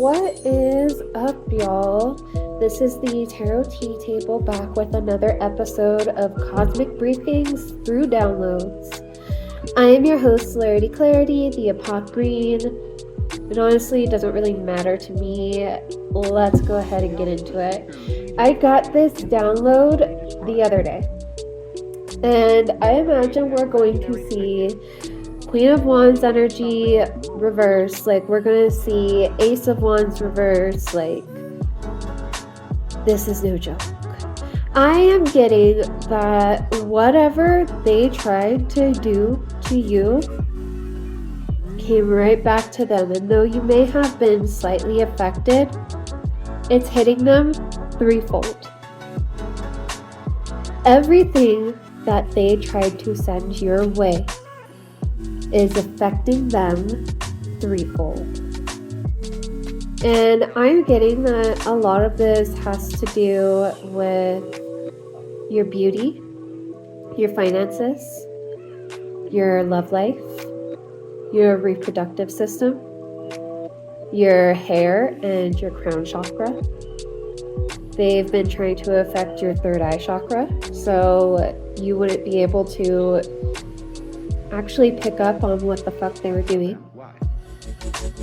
What is up, y'all? This is the Tarot Tea Table back with another episode of Cosmic Briefings through Downloads. I am your host, Larity Clarity, the Apoth Green. And honestly, it doesn't really matter to me. Let's go ahead and get into it. I got this download the other day. And I imagine we're going to see Queen of Wands energy reverse. Like, we're going to see Ace of Wands reverse. Like, this is no joke. I am getting that whatever they tried to do to you came right back to them. And though you may have been slightly affected, it's hitting them threefold. Everything that they tried to send your way is affecting them threefold. And I'm getting that a lot of this has to do with your beauty, your finances, your love life, your reproductive system, your hair, and your crown chakra. They've been trying to affect your third eye chakra, so you wouldn't be able to actually pick up on what the fuck they were doing.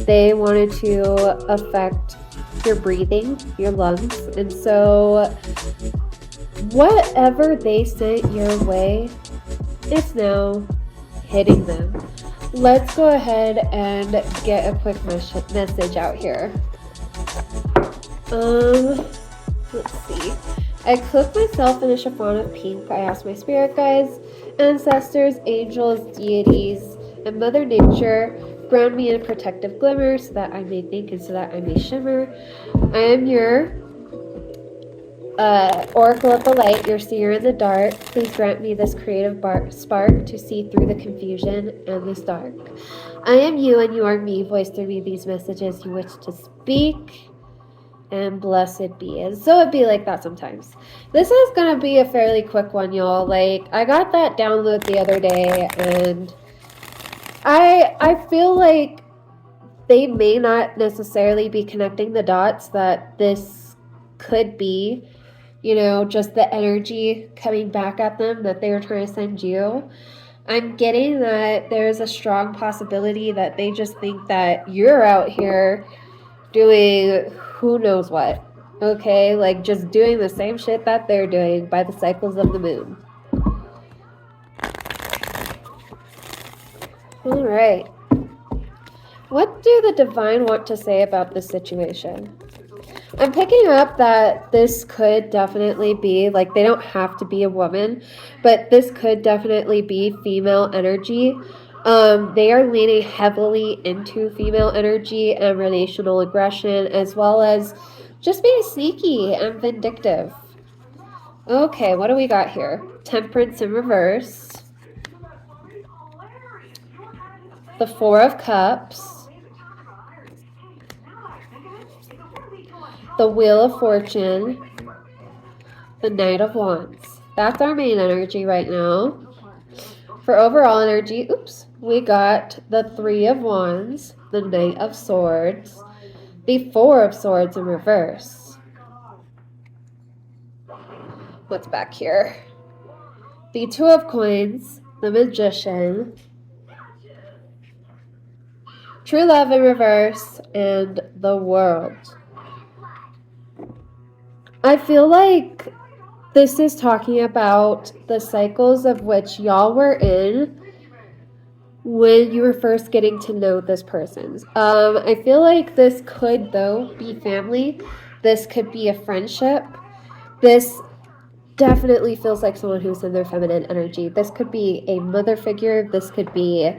They wanted to affect your breathing, your lungs, and so whatever they sent your way, it's now hitting them. Let's go ahead and get a quick message out here. Let's see. I cloaked myself in a chiffon of pink. I asked my spirit guides, ancestors, angels, deities, and Mother Nature, ground me in a protective glimmer so that I may think and so that I may shimmer. I am your oracle of the light, your seer in the dark. Please grant me this creative spark to see through the confusion and this dark. I am you and you are me. Voice through me these messages you wish to speak. And blessed be. And so it be like that sometimes. This is going to be a fairly quick one, y'all. Like, I got that download the other day, and I feel like they may not necessarily be connecting the dots that this could be, you know, just the energy coming back at them that they were trying to send you. I'm getting that there's a strong possibility that they just think that you're out here doing who knows what, okay? Like, just doing the same shit that they're doing by the cycles of the moon. All right. What do the divine want to say about this situation? I'm picking up that this could definitely be, like, they don't have to be a woman, but this could definitely be female energy. They are leaning heavily into female energy and relational aggression, as well as just being sneaky and vindictive. Okay, what do we got here? Temperance in reverse. The Four of Cups. The Wheel of Fortune. The Knight of Wands. That's our main energy right now. For overall energy, we got the Three of Wands, the Knight of Swords, the Four of Swords in reverse. What's back here? The Two of Coins, the Magician, True Love in reverse, and the World. I feel like this is talking about the cycles of which y'all were in when you were first getting to know this person. I feel like this could, though, be family. This could be a friendship. This definitely feels like someone who's in their feminine energy. This could be a mother figure. This could be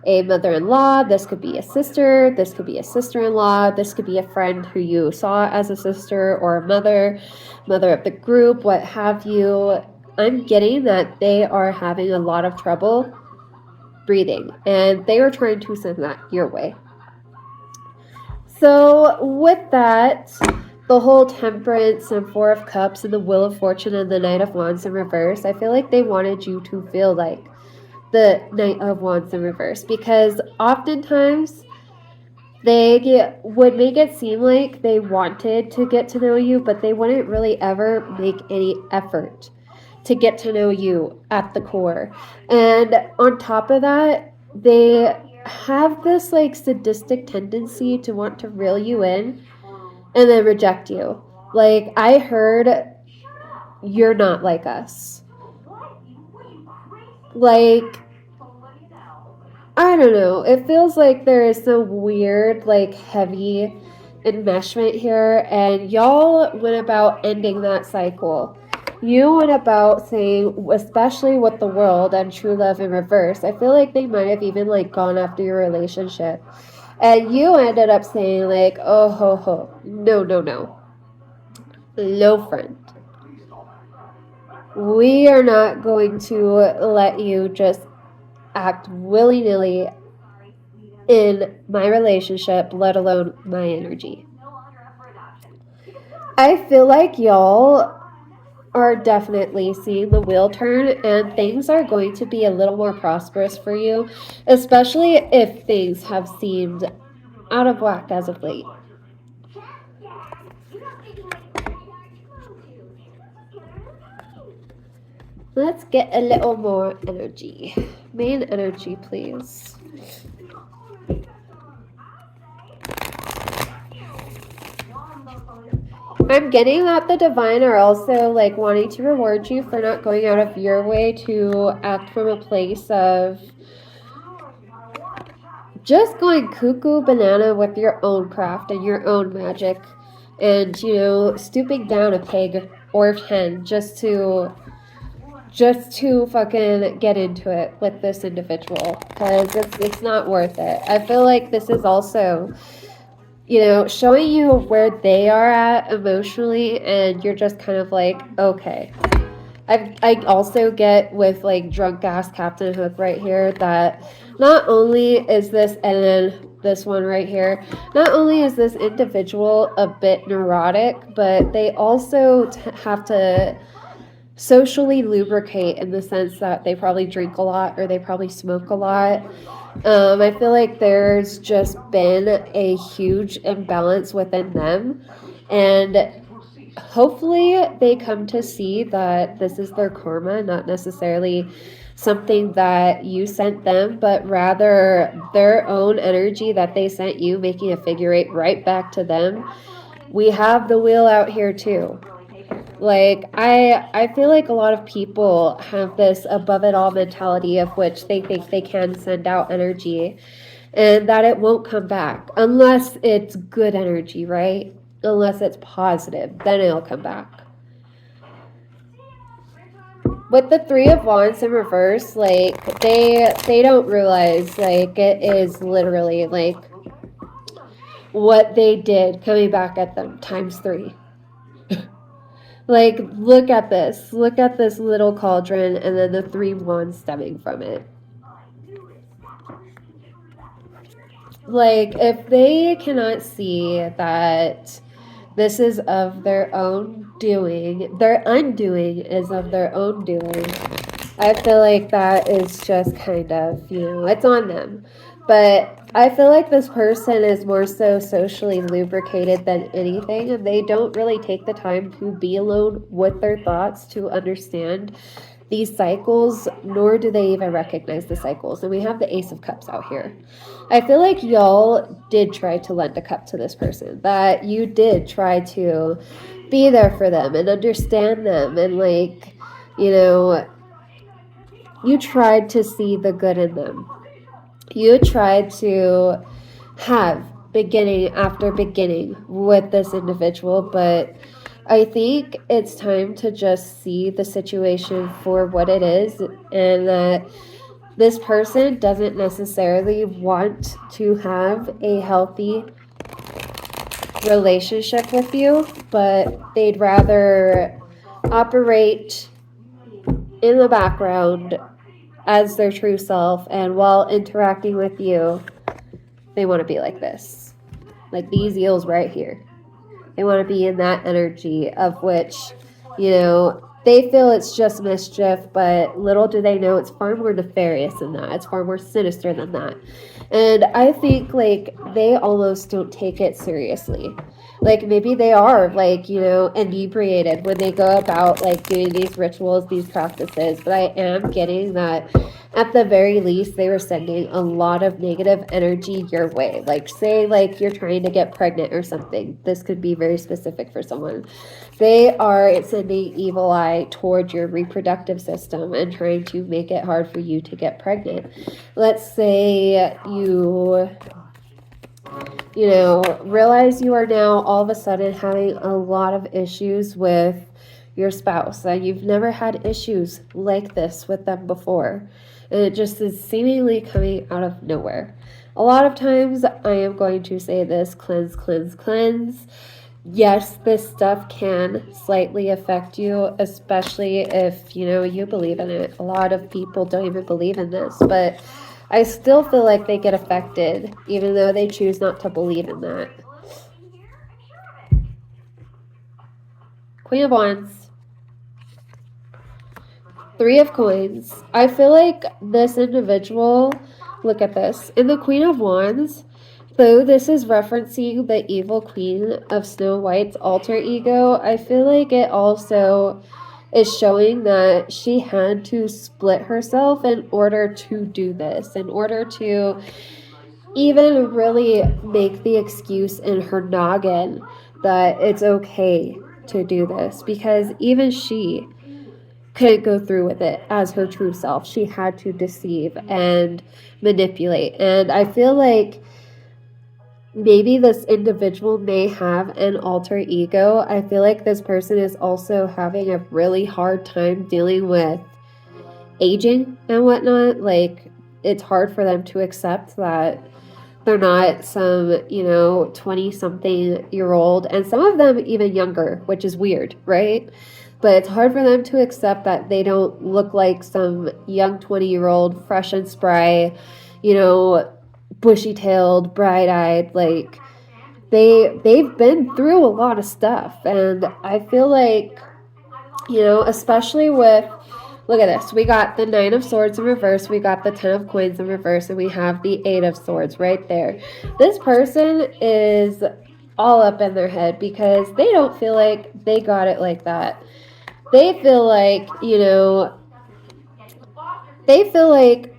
a mother-in-law. This could be a sister. This could be a sister-in-law. This could be a friend who you saw as a sister or a mother of the group, what have you. I'm getting that they are having a lot of trouble breathing, and they are trying to send that your way. So with that, the whole Temperance and Four of Cups and the Wheel of Fortune and the Knight of Wands in reverse, I feel like they wanted you to feel like the Knight of Wands in reverse, because oftentimes They would make it seem like they wanted to get to know you, but they wouldn't really ever make any effort to get to know you at the core. And on top of that, they have this like sadistic tendency to want to reel you in and then reject you. Like, I heard, "You're not like us." Like, I don't know. It feels like there is some weird, like, heavy enmeshment here, and y'all went about ending that cycle. You went about saying, especially with the world and true love in reverse. I feel like they might have even like gone after your relationship, and you ended up saying like, "Oh ho ho, no no no, no friend. We are not going to let you just act willy nilly in my relationship, let alone my energy." I feel like y'all are definitely seeing the wheel turn, and things are going to be a little more prosperous for you, especially if things have seemed out of whack as of late. Let's get a little more energy. Main energy, please. I'm getting that the divine are also like wanting to reward you for not going out of your way to act from a place of just going cuckoo banana with your own craft and your own magic, and stooping down a pig or 10 just to fucking get into it with this individual, because it's not worth it. I feel like this is also showing you where they are at emotionally, and you're just kind of like, okay. I also get with like drunk ass Captain Hook right here that not only is this, and then this one right here, not only is this individual a bit neurotic, but they also have to socially lubricate in the sense that they probably drink a lot or they probably smoke a lot. I feel like there's just been a huge imbalance within them, and hopefully they come to see that this is their karma, not necessarily something that you sent them, but rather their own energy that they sent you, making a figure eight right back to them. We have the wheel out here too. Like, I feel like a lot of people have this above it all mentality of which they think they can send out energy and that it won't come back unless it's good energy, right? Unless it's positive, then it'll come back. With the Three of Wands in reverse, like they don't realize like it is literally like what they did coming back at them times 3. Like, look at this. Look at this little cauldron and then the 3 wands stemming from it. Like, if they cannot see that this is of their own doing, their undoing is of their own doing, I feel like that is just kind of, it's on them. But I feel like this person is more so socially lubricated than anything, and they don't really take the time to be alone with their thoughts to understand these cycles, nor do they even recognize the cycles. And we have the Ace of Cups out here. I feel like y'all did try to lend a cup to this person, that you did try to be there for them and understand them, and like, you tried to see the good in them. You tried to have beginning after beginning with this individual, but I think it's time to just see the situation for what it is, and that this person doesn't necessarily want to have a healthy relationship with you, but they'd rather operate in the background as their true self, and while interacting with you, they want to be like this. Like these eels right here. They want to be in that energy of which, They feel it's just mischief, but little do they know it's far more nefarious than that. It's far more sinister than that. And I think like they almost don't take it seriously. Like maybe they are like, inebriated when they go about like doing these rituals, these practices, but I am getting that at the very least they were sending a lot of negative energy your way. Like say like you're trying to get pregnant or something. This could be very specific for someone. They are sending evil eye toward your reproductive system and trying to make it hard for you to get pregnant. Let's say realize you are now all of a sudden having a lot of issues with your spouse, and you've never had issues like this with them before. And it just is seemingly coming out of nowhere. A lot of times I am going to say this: cleanse, cleanse, cleanse. Yes, this stuff can slightly affect you, especially if, you believe in it. A lot of people don't even believe in this, but I still feel like they get affected, even though they choose not to believe in that. Queen of Wands. Three of Coins. I feel like this individual, look at this. In the Queen of Wands, though this is referencing the evil queen of Snow White's alter ego, I feel like it also is showing that she had to split herself in order to do this, in order to even really make the excuse in her noggin that it's okay to do this, because even she couldn't go through with it as her true self. She had to deceive and manipulate. And I feel like maybe this individual may have an alter ego. I feel like this person is also having a really hard time dealing with aging and whatnot. Like, it's hard for them to accept that they're not some, 20-something-year-old, and some of them even younger, which is weird, right? But it's hard for them to accept that they don't look like some young 20-year-old, fresh and spry, bushy-tailed, bright-eyed. Like they've been through a lot of stuff, and I feel like, especially with, look at this, we got the 9 of Swords in reverse, we got the 10 of Coins in reverse, and we have the 8 of Swords right there. This person is all up in their head because they don't feel like they got it like that. They feel like,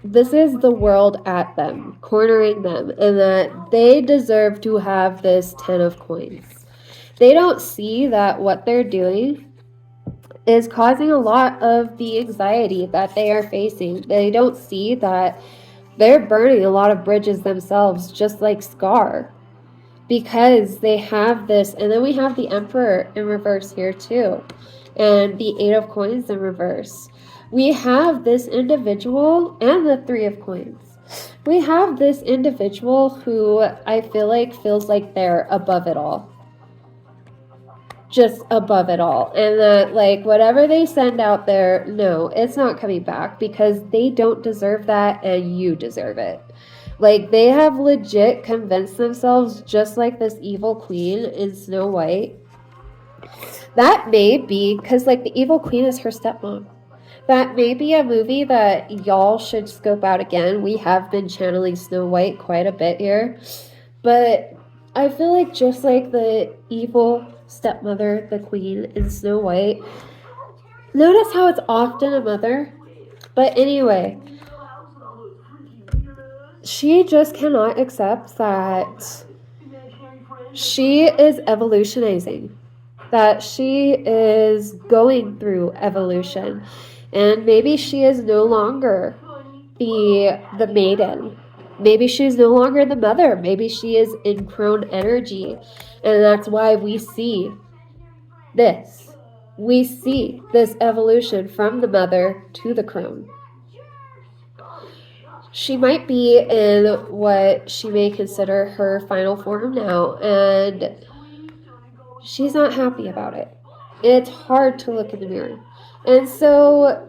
this is the world at them, cornering them, and that they deserve to have this 10 of Coins. They don't see that what they're doing is causing a lot of the anxiety that they are facing. They don't see that they're burning a lot of bridges themselves, just like Scar, because they have this. And then we have the Emperor in reverse here too, and the 8 of Coins in reverse. We have this individual and the 3 of Coins. We have this individual who I feel like feels like they're above it all. Just above it all. And that, like, whatever they send out there, no, it's not coming back, because they don't deserve that and you deserve it. Like, they have legit convinced themselves, just like this evil queen in Snow White. That may be because, like, the evil queen is her stepmom. That may be a movie that y'all should scope out again. We have been channeling Snow White quite a bit here. But I feel like just like the evil stepmother, the queen in Snow White, notice how it's often a mother. But anyway, she just cannot accept that she is evolutionizing, that she is going through evolution, and maybe she is no longer the maiden. Maybe she's no longer the mother. Maybe she is in crone energy, and that's why we see this. We see this evolution from the mother to the crone. She might be in what she may consider her final form now, and she's not happy about it. It's hard to look in the mirror. And so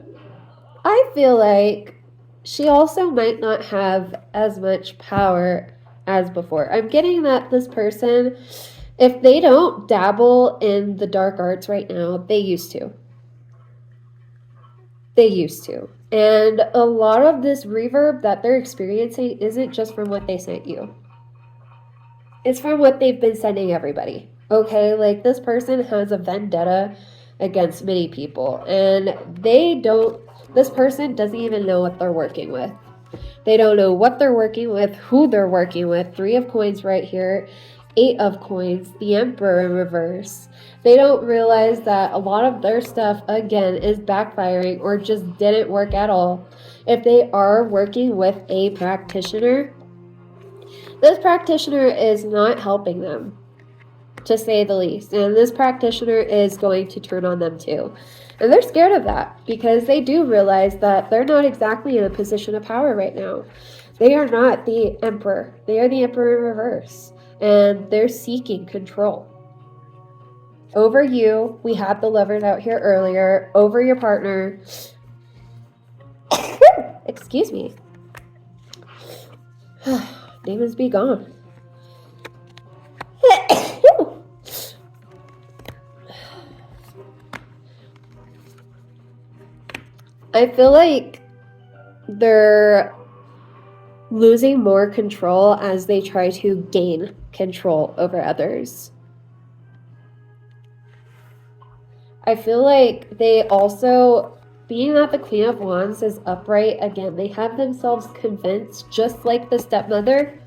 I feel like she also might not have as much power as before. I'm getting that this person, if they don't dabble in the dark arts right now, they used to. They used to. And a lot of this reverb that they're experiencing isn't just from what they sent you. It's from what they've been sending everybody. Okay, like this person has a vendetta against many people, and this person doesn't even know what they're working with. They don't know what they're working with, who they're working with. 3 of coins right here, 8 of coins, the Emperor in reverse. They don't realize that a lot of their stuff, again, is backfiring or just didn't work at all. If they are working with a practitioner, this practitioner is not helping them, to say the least. And this practitioner is going to turn on them too. And they're scared of that because they do realize that they're not exactly in a position of power right now. They are not the Emperor. They are the Emperor in reverse. And they're seeking control. Over you, we had the Lovers out here earlier. Over your partner. Excuse me. Demons be gone. I feel like they're losing more control as they try to gain control over others. I feel like they also, being that the Queen of Wands is upright, again, they have themselves convinced, just like the stepmother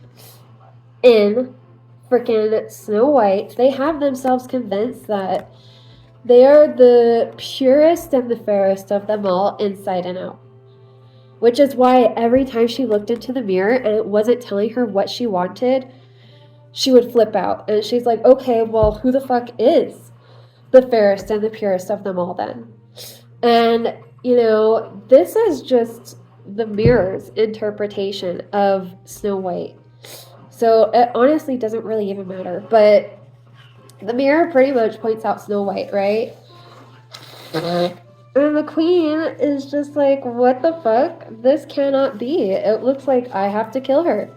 in freaking Snow White, they have themselves convinced that they are the purest and the fairest of them all, inside and out. Which is why every time she looked into the mirror and it wasn't telling her what she wanted, she would flip out. And she's like, okay, well, who the fuck is the fairest and the purest of them all then? And, you know, this is just the mirror's interpretation of Snow White. So it honestly doesn't really even matter. But the mirror pretty much points out Snow White, right? And the queen is just like, what the fuck? This cannot be. It looks like I have to kill her.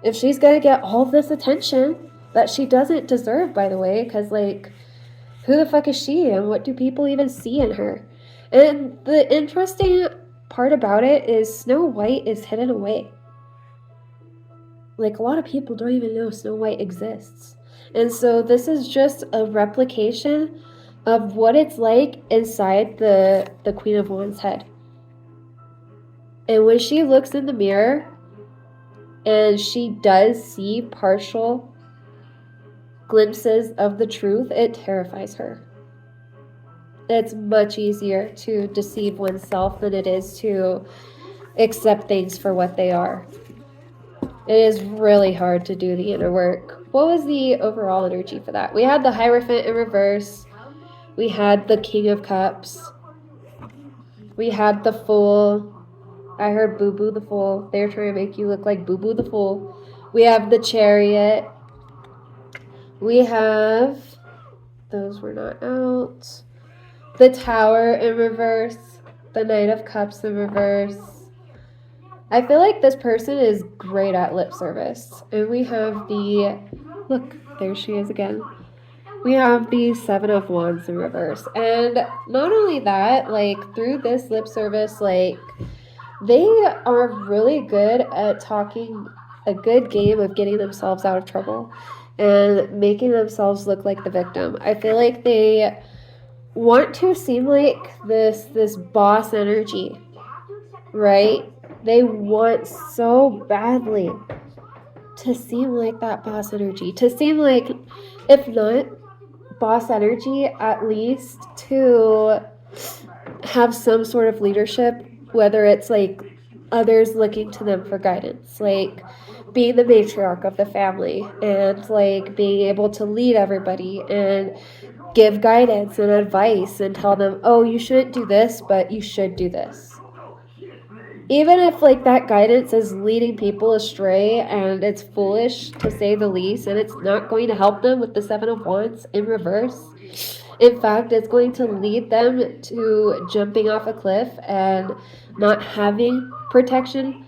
If she's gonna get all this attention that she doesn't deserve, by the way, because, like, who the fuck is she and what do people even see in her? And the interesting part about it is Snow White is hidden away. Like, a lot of people don't even know Snow White exists. And so this is just a replication of what it's like inside the Queen of Wands' head. And when she looks in the mirror and she does see partial glimpses of the truth, it terrifies her. It's much easier to deceive oneself than it is to accept things for what they are. It is really hard to do the inner work. What was the overall energy for that? We had the Hierophant in reverse. We had the King of Cups. We had the Fool. I heard Boo Boo the Fool. They're trying to make you look like Boo Boo the Fool. We have the Chariot. We have... Those were not out. The Tower in reverse. The Knight of Cups in reverse. I feel like this person is great at lip service. And we have the... Look, there she is again. We have the Seven of Wands in reverse. And not only that, like, through this lip service, like, they are really good at talking a good game of getting themselves out of trouble and making themselves look like the victim. I feel like they want to seem like this boss energy, right? They want so badly to seem like that boss energy, to seem like, if not boss energy, at least to have some sort of leadership, whether it's like others looking to them for guidance, like being the matriarch of the family and like being able to lead everybody and give guidance and advice and tell them, oh, you shouldn't do this, but you should do this. Even if, like, that guidance is leading people astray and it's foolish, to say the least, and it's not going to help them with the Seven of Wands in reverse. In fact, it's going to lead them to jumping off a cliff and not having protection.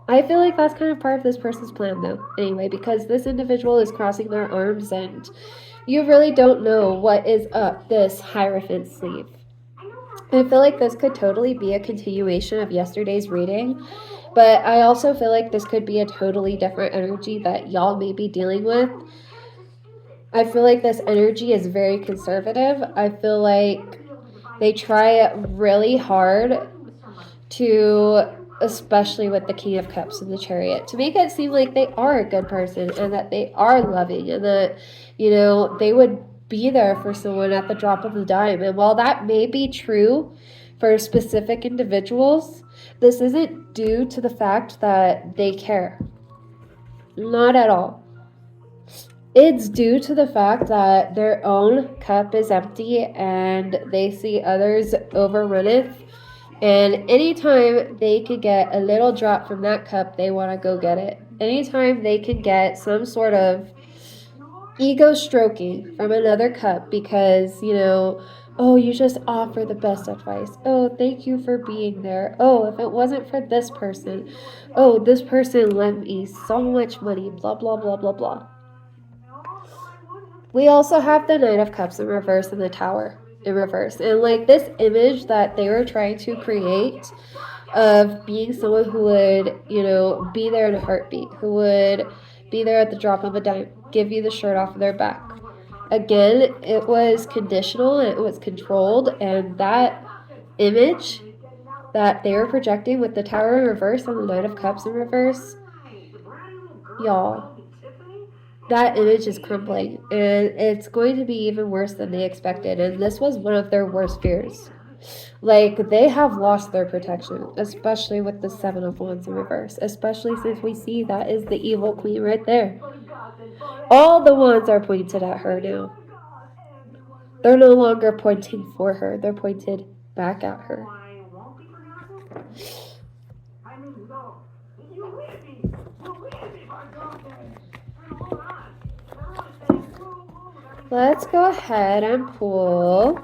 I feel like that's kind of part of this person's plan, though, anyway, because this individual is crossing their arms and you really don't know what is up this Hierophant's sleeve. I feel like this could totally be a continuation of yesterday's reading, but I also feel like this could be a totally different energy that y'all may be dealing with. I feel like this energy is very conservative. I feel like they try really hard to, especially with the King of Cups and the Chariot, to make it seem like they are a good person and that they are loving and that, they would be there for someone at the drop of a dime. And while that may be true for specific individuals, this isn't due to the fact that they care. Not at all. It's due to the fact that their own cup is empty and they see others overrun it. And anytime they could get a little drop from that cup, they want to go get it. Anytime they can get some sort of ego stroking from another cup because, oh, you just offer the best advice. Oh, thank you for being there. Oh, if it wasn't for this person, oh, this person lent me so much money, blah, blah, blah, blah, blah. We also have the Knight of Cups in reverse and the Tower in reverse. And like this image that they were trying to create of being someone who would, be there in a heartbeat, who would be there at the drop of a dime, give you the shirt off of their back. Again, it was conditional and it was controlled, and that image that they were projecting with the Tower in reverse and the Knight of Cups in reverse, y'all, that image is crumbling, and it's going to be even worse than they expected, and this was one of their worst fears. Like, they have lost their protection, especially with the Seven of Wands in reverse, especially since we see that is the evil queen right there. All the wands are pointed at her now. They're no longer pointing for her, they're pointed back at her. Let's go ahead and pull.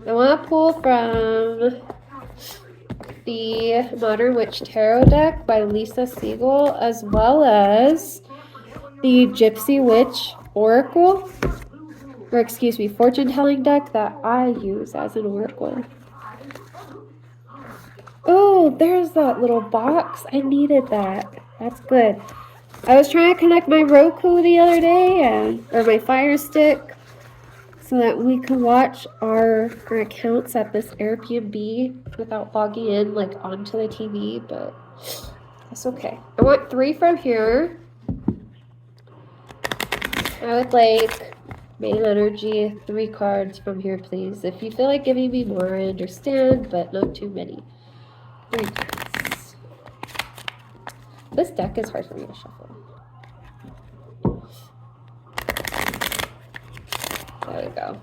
I want to pull from the Modern Witch Tarot deck by Lisa Siegel, as well as the Gypsy Witch Oracle, fortune-telling deck that I use as an oracle. Oh, there's that little box. I needed that. That's good. I was trying to connect my Roku the other day, or my Fire Stick, so that we could watch our accounts at this Airbnb without logging in onto the TV, but that's okay. I want 3 from here. I would like main energy, 3 cards from here, please. If you feel like giving me more, I understand, but not too many. 3 cards. This deck is hard for me to shuffle. There we go.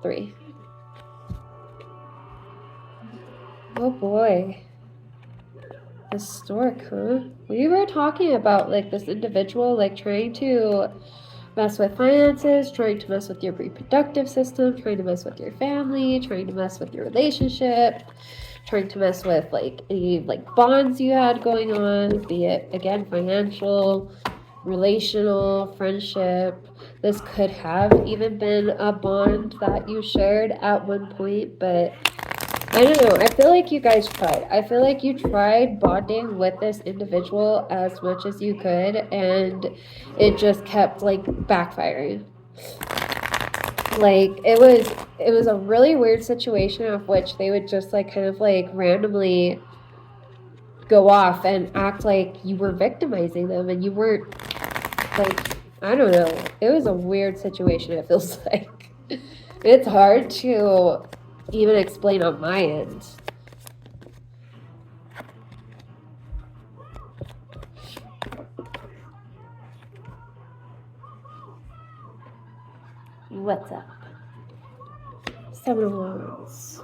Three. Oh boy. Historic, huh? We were talking about this individual trying to mess with finances, trying to mess with your reproductive system, trying to mess with your family, trying to mess with your relationship, trying to mess with any bonds you had going on, be it again financial, relational, friendship. This could have even been a bond that you shared at one point, but I don't know. I feel like you guys tried. I feel like you tried bonding with this individual as much as you could, and it just kept backfiring. It was a really weird situation of which they would just randomly go off and act like you were victimizing them, and you weren't. I don't know. It was a weird situation, it feels like. It's hard to even explain on my end. What's up? 7 of Wands.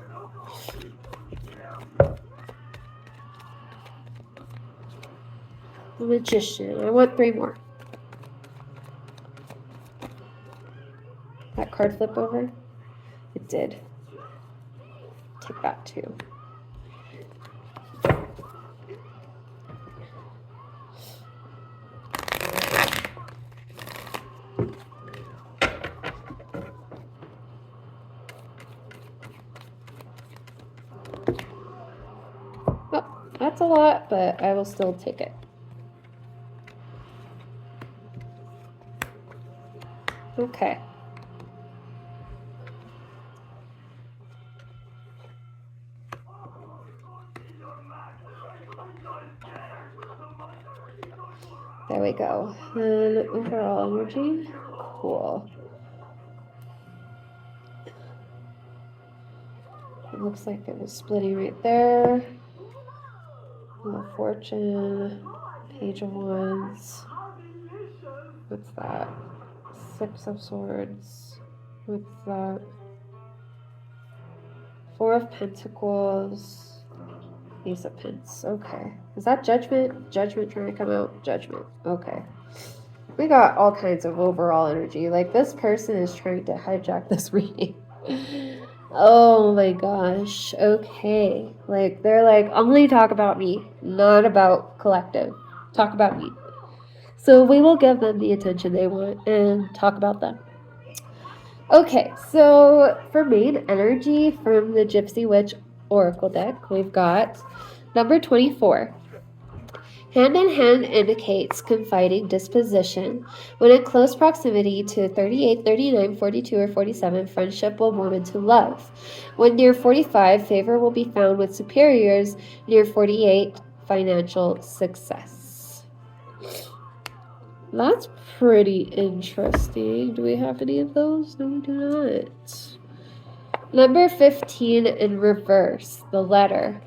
The Magician. I want 3 more. That card flip over? It did. Take that too. Oh, that's a lot, but I will still take it. Okay. There we go. And overall energy, cool. It looks like it was splitting right there. Wheel of Fortune, Page of Wands. What's that? Six of Swords. What's that? Four of Pentacles. Ace of Pence. Okay. Is that Judgment? Judgment trying to come out? Judgment. Okay. We got all kinds of overall energy. Like, this person is trying to hijack this reading. Oh my gosh. Okay. Like, they're like, only talk about me, not about collective. Talk about me. So we will give them the attention they want and talk about them. Okay, so for main energy from the Gypsy Witch Oracle deck, we've got number 24. Hand in hand indicates confiding disposition. When in close proximity to 38, 39, 42, or 47, friendship will warm into love. When near 45, favor will be found with superiors. Near 48, financial success. That's pretty interesting. Do we have any of those? No, we do not. Number 15 in reverse, the letter.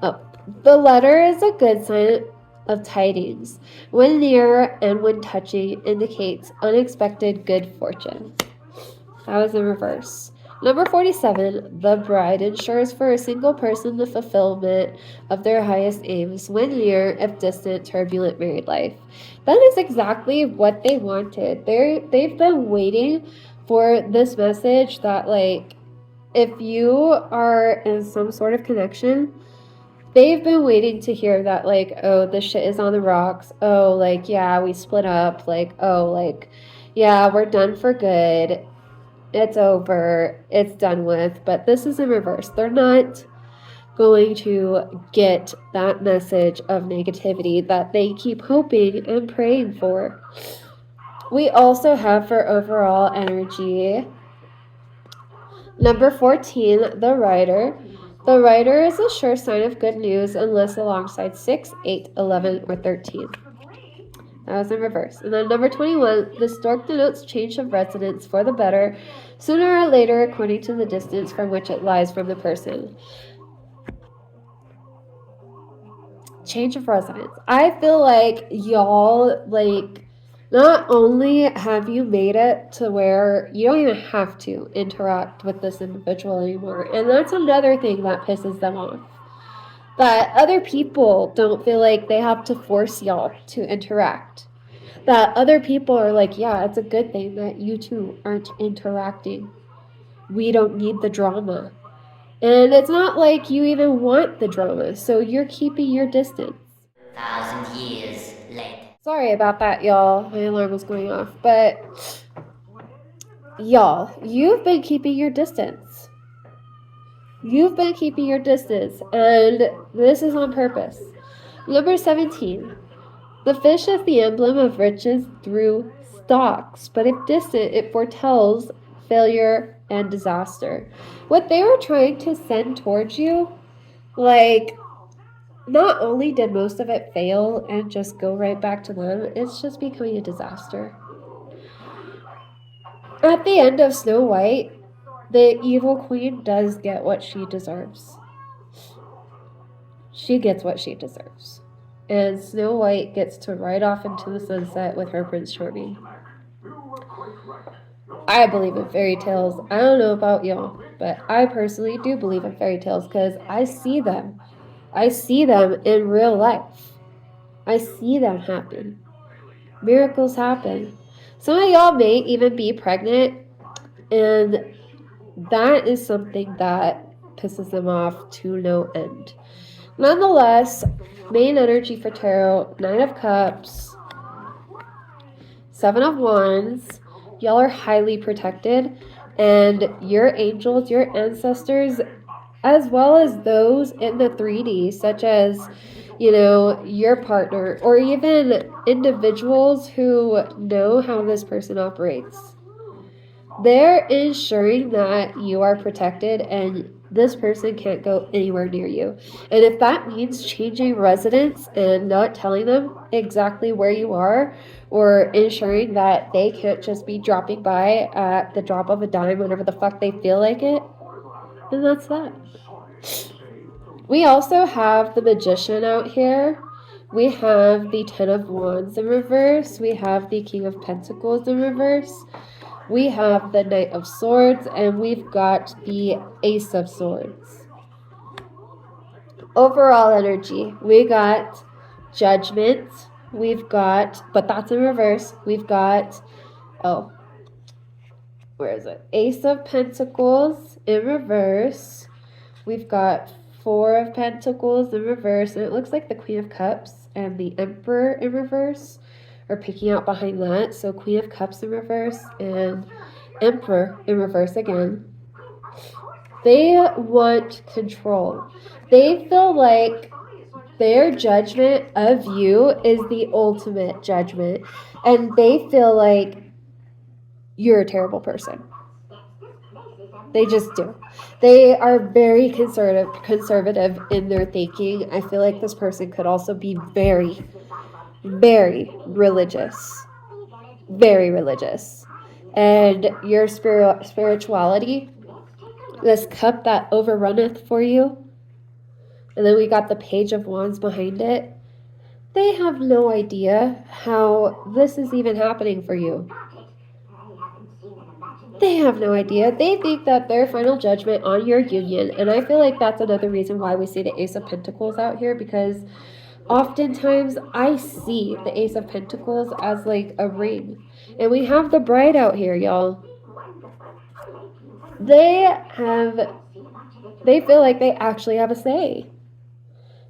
Oh, the letter is a good sign of tidings. When near and when touching indicates unexpected good fortune. That was in reverse. Number 47, the bride ensures for a single person the fulfillment of their highest aims when near, if distant, turbulent married life. That is exactly what they wanted. They've been waiting for this message that, like, if you are in some sort of connection, they've been waiting to hear that, like, oh, this shit is on the rocks. Oh, like, yeah, we split up. Like, oh, like, yeah, we're done for good. It's over, it's done with. But this is in reverse. They're not going to get that message of negativity that they keep hoping and praying for. We also have for overall energy, number 14, the rider. The rider is a sure sign of good news unless alongside 6, 8, 11, or 13. That was in reverse. And then number 21, the stork denotes change of residence for the better, sooner or later according to the distance from which it lies from the person. Change of residence. I feel like y'all, like, not only have you made it to where you don't even have to interact with this individual anymore, and that's another thing that pisses them off. That other people don't feel like they have to force y'all to interact. That other people are like, yeah, it's a good thing that you two aren't interacting. We don't need the drama. And it's not like you even want the drama, so you're keeping your distance. 1,000 years later. Sorry about that, y'all. My alarm was going off. But, y'all, you've been keeping your distance. You've been keeping your distance, and this is on purpose. Number 17. The fish is the emblem of riches through stalks, but if distant, it foretells failure and disaster. What they were trying to send towards you, like, not only did most of it fail and just go right back to them, it's just becoming a disaster. At the end of Snow White, the evil queen does get what she deserves. She gets what she deserves. And Snow White gets to ride off into the sunset with her Prince Charming. I believe in fairy tales. I don't know about y'all, but I personally do believe in fairy tales because I see them. I see them in real life. I see them happen. Miracles happen. Some of y'all may even be pregnant, and that is something that pisses them off to no end. Nonetheless, main energy for tarot, Nine of Cups, Seven of Wands. Y'all are highly protected, and your angels, your ancestors, as well as those in the 3D, such as, your partner, or even individuals who know how this person operates. They're ensuring that you are protected and this person can't go anywhere near you. And if that means changing residence and not telling them exactly where you are, or ensuring that they can't just be dropping by at the drop of a dime whenever the fuck they feel like it, then that's that. We also have the Magician out here. We have the Ten of Wands in reverse. We have the King of Pentacles in reverse. We have the Knight of Swords, and we've got the Ace of Swords. Overall energy, we got Judgment. We've got, but that's in reverse. We've got, where is it? Ace of Pentacles in reverse. We've got Four of Pentacles in reverse, and it looks like the Queen of Cups and the Emperor in reverse are picking out behind that. So Queen of Cups in reverse and Emperor in reverse again. They want control. They feel like their judgment of you is the ultimate judgment, and they feel like you're a terrible person. They just do. They are very conservative in their thinking. I feel like this person could also be very, very religious. Very religious. And your spirituality, this cup that overrunneth for you, and then we got the Page of Wands behind it. They have no idea how this is even happening for you. They have no idea. They think that their final judgment on your union, and I feel like that's another reason why we see the Ace of Pentacles out here, because oftentimes I see the Ace of Pentacles as like a ring. And we have the Bride out here, y'all. They feel like they actually have a say.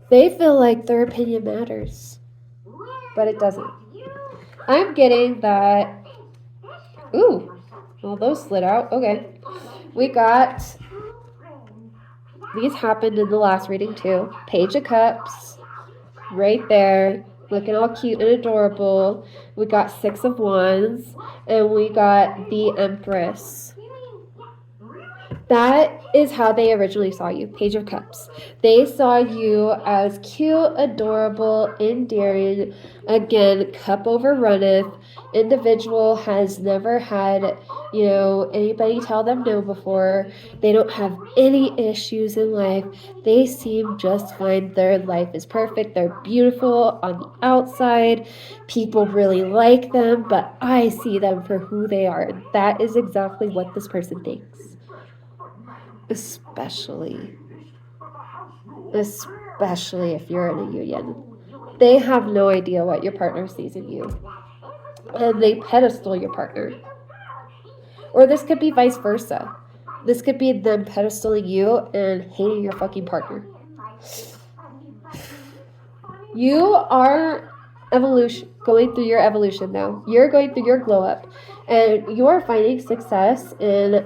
They feel like their opinion matters. But it doesn't. I'm getting that. Ooh. Well, those slid out. Okay. We got. These happened in the last reading too. Page of Cups. Right there. Looking all cute and adorable. We got Six of Wands. And we got the Empress. That is how they originally saw you, Page of Cups. They saw you as cute, adorable, endearing. Again, cup overrunneth. Individual has never had, anybody tell them no before. They don't have any issues in life. They seem just fine. Their life is perfect. They're beautiful on the outside. People really like them, but I see them for who they are. That is exactly what this person thinks. Especially if you're in a union. They have no idea what your partner sees in you. And they pedestal your partner. Or this could be vice versa. This could be them pedestaling you and hating your fucking partner. You are going through your evolution now. You're going through your glow up. And you are finding success in,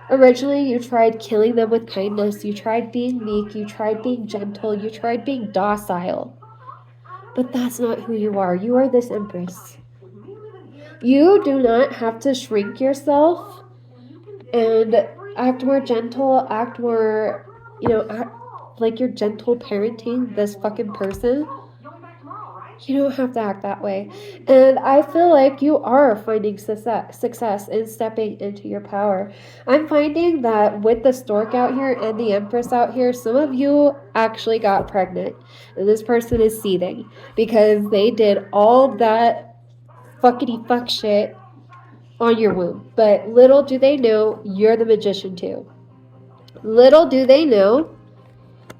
originally, you tried killing them with kindness. You tried being meek. You tried being gentle. You tried being docile. But that's not who you are. You are this Empress. You do not have to shrink yourself and act more gentle, act more, act like you're gentle parenting this fucking person. You don't have to act that way. And I feel like you are finding success in stepping into your power. I'm finding that with the Stork out here and the Empress out here, some of you actually got pregnant. And this person is seething because they did all that fuckity fuck shit on your womb. But little do they know, you're the Magician too. Little do they know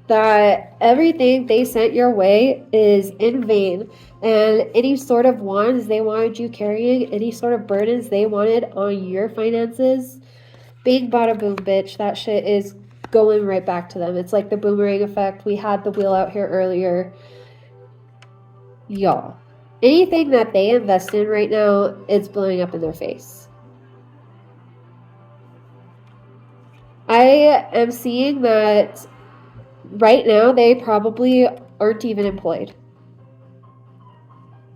that everything they sent your way is in vain, and any sort of wands they wanted you carrying, any sort of burdens they wanted on your finances, bing bada boom bitch, that shit is going right back to them. It's like the boomerang effect. We had the wheel out here earlier. Y'all, anything that they invest in right now, it's blowing up in their face. I am seeing that right now they probably aren't even employed.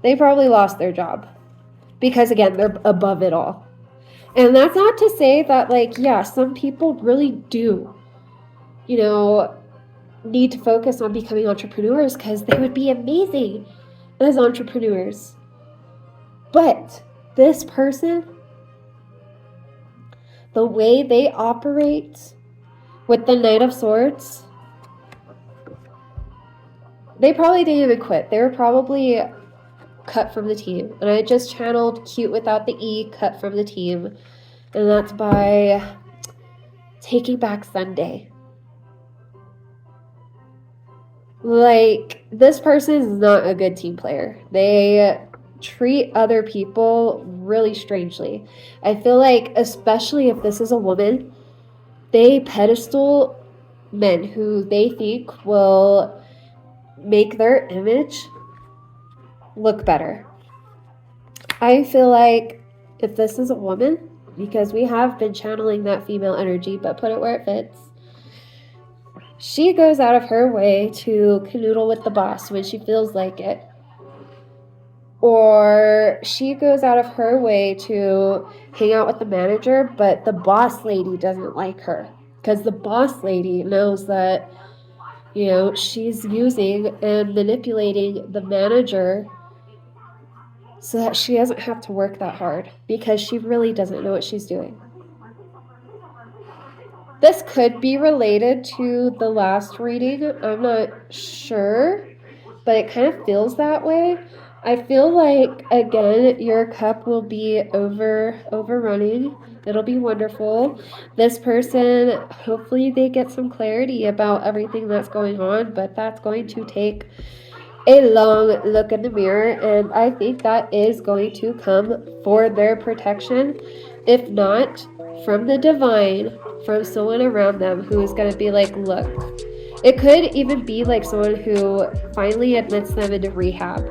They probably lost their job because, again, they're above it all. And that's not to say that, like, yeah, some people really do, need to focus on becoming entrepreneurs because they would be amazing as entrepreneurs. But this person, the way they operate with the Knight of Swords, they probably didn't even quit. They were probably cut from the team. And I just channeled cute without the E, cut from the team. And that's by Taking Back Sunday. Like, this person is not a good team player. They treat other people really strangely. I feel like, especially if this is a woman, they pedestal men who they think will make their image look better. I feel like if this is a woman, because we have been channeling that female energy, but put it where it fits, she goes out of her way to canoodle with the boss when she feels like it. Or she goes out of her way to hang out with the manager, but the boss lady doesn't like her. Because the boss lady knows that, she's using and manipulating the manager so that she doesn't have to work that hard because she really doesn't know what she's doing. This could be related to the last reading. I'm not sure, but it kind of feels that way. I feel like, again, your cup will be overrunning. It'll be wonderful. This person, hopefully they get some clarity about everything that's going on, but that's going to take a long look in the mirror, and I think that is going to come for their protection, if not from the divine, from someone around them who is going to be like, look. It could even be like someone who finally admits them into rehab,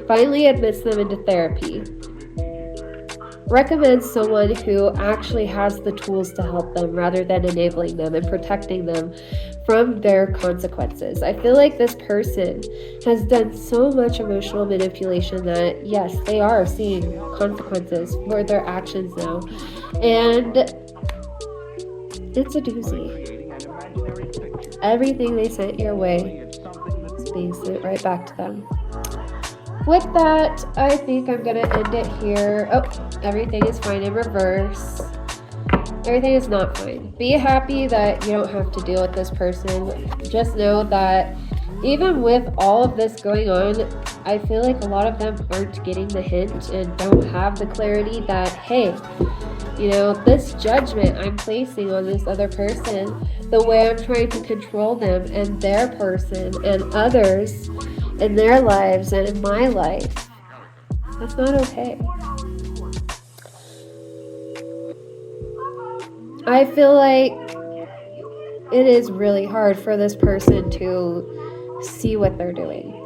finally admits them into therapy, recommends someone who actually has the tools to help them rather than enabling them and protecting them from their consequences. I feel like this person has done so much emotional manipulation that, yes, they are seeing consequences for their actions now. And it's a doozy. Everything they sent your way is being sent right back to them. With that, I think I'm going to end it here. Oh, everything is fine in reverse. Everything is not fine. Be happy that you don't have to deal with this person. Just know that even with all of this going on, I feel like a lot of them aren't getting the hint and don't have the clarity that, hey, this judgment I'm placing on this other person, the way I'm trying to control them and their person and others in their lives and in my life, that's not okay. I feel like it is really hard for this person to see what they're doing.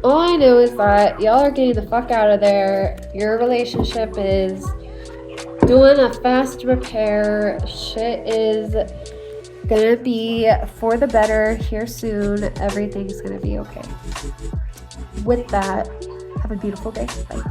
All I know is that y'all are getting the fuck out of there. Your relationship is doing a fast repair. Shit is gonna be for the better here soon. Everything's gonna be okay. With that, have a beautiful day. Bye.